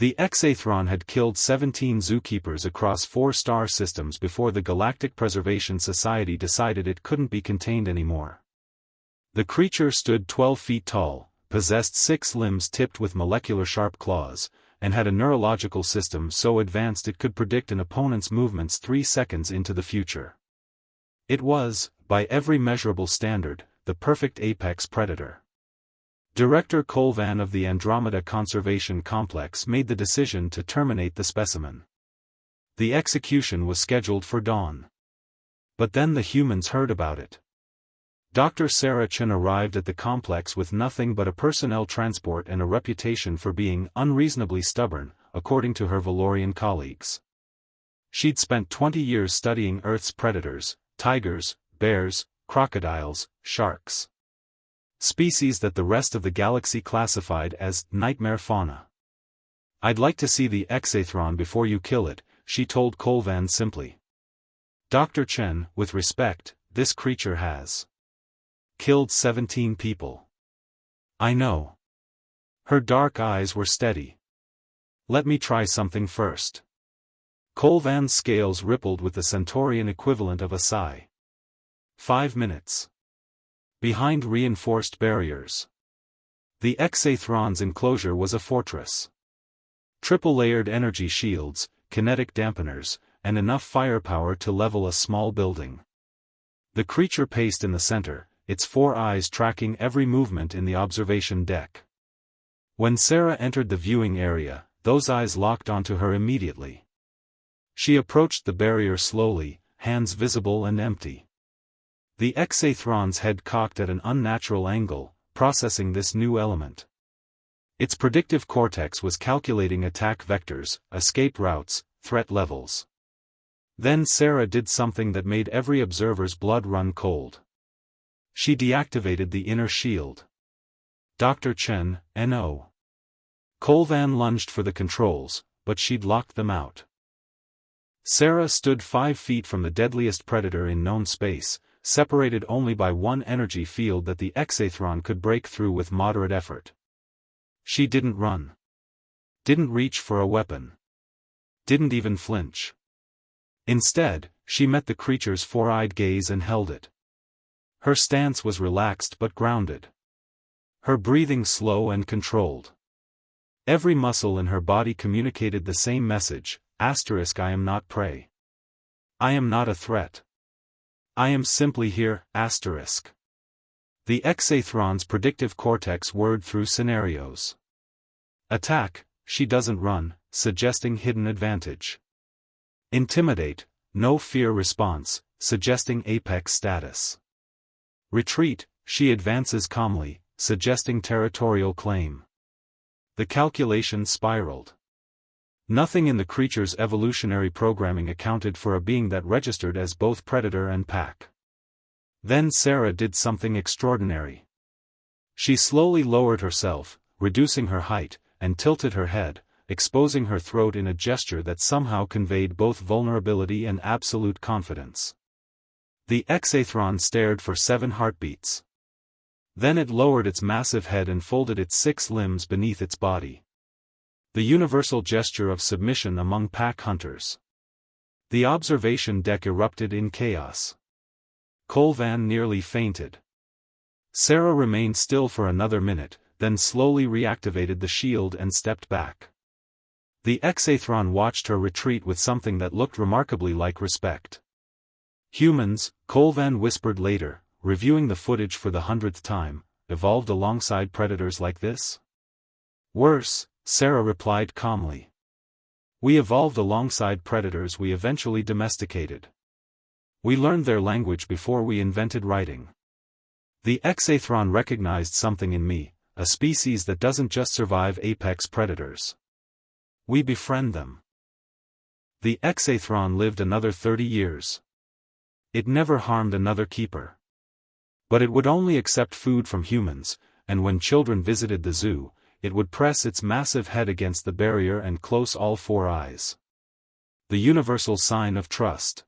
The Exathron had killed 17 zookeepers across 4 star systems before the Galactic Preservation Society decided it couldn't be contained anymore. The creature stood 12 feet tall, possessed 6 limbs tipped with molecular sharp claws, and had a neurological system so advanced it could predict an opponent's movements 3 seconds into the future. It was, by every measurable standard, the perfect apex predator. Director Colvan of the Andromeda Conservation Complex made the decision to terminate the specimen. The execution was scheduled for dawn. But then the humans heard about it. Dr. Sarah Chen arrived at the complex with nothing but a personnel transport and a reputation for being unreasonably stubborn, according to her Valorian colleagues. She'd spent 20 years studying Earth's predators, tigers, bears, crocodiles, sharks. Species that the rest of the galaxy classified as nightmare fauna. "I'd like to see the Exathron before you kill it," she told Colvan simply. "Dr. Chen, with respect, this creature has killed 17 people." "I know." Her dark eyes were steady. "Let me try something first." Colvan's scales rippled with the Centaurian equivalent of a sigh. 5 minutes. Behind reinforced barriers. The Exathron's enclosure was a fortress. Triple-layered energy shields, kinetic dampeners, and enough firepower to level a small building. The creature paced in the center, its 4 eyes tracking every movement in the observation deck. When Sarah entered the viewing area, those eyes locked onto her immediately. She approached the barrier slowly, hands visible and empty. The Exathron's head cocked at an unnatural angle, processing this new element. Its predictive cortex was calculating attack vectors, escape routes, threat levels. Then Sarah did something that made every observer's blood run cold. She deactivated the inner shield. "Dr. Chen, no." Colvan lunged for the controls, but she'd locked them out. Sarah stood 5 feet from the deadliest predator in known space, separated only by one energy field that the Exathron could break through with moderate effort. She didn't run. Didn't reach for a weapon. Didn't even flinch. Instead, she met the creature's 4-eyed gaze and held it. Her stance was relaxed but grounded. Her breathing slow and controlled. Every muscle in her body communicated the same message, *I am not prey. I am not a threat. I am simply here, *. The Exathron's predictive cortex whirred through scenarios. Attack, she doesn't run, suggesting hidden advantage. Intimidate, no fear response, suggesting apex status. Retreat, she advances calmly, suggesting territorial claim. The calculation spiraled. Nothing in the creature's evolutionary programming accounted for a being that registered as both predator and pack. Then Sarah did something extraordinary. She slowly lowered herself, reducing her height, and tilted her head, exposing her throat in a gesture that somehow conveyed both vulnerability and absolute confidence. The Exathron stared for 7 heartbeats. Then it lowered its massive head and folded its 6 limbs beneath its body. The universal gesture of submission among pack hunters. The observation deck erupted in chaos. Colvan nearly fainted. Sarah remained still for another minute, then slowly reactivated the shield and stepped back. The Exathron watched her retreat with something that looked remarkably like respect. "Humans," Colvan whispered later, reviewing the footage for the 100th time, "evolved alongside predators like this?" "Worse," Sarah replied calmly. "We evolved alongside predators we eventually domesticated. We learned their language before we invented writing. The Exathron recognized something in me, a species that doesn't just survive apex predators. We befriend them." The Exathron lived another 30 years. It never harmed another keeper. But it would only accept food from humans, and when children visited the zoo, it would press its massive head against the barrier and close all 4 eyes. The universal sign of trust.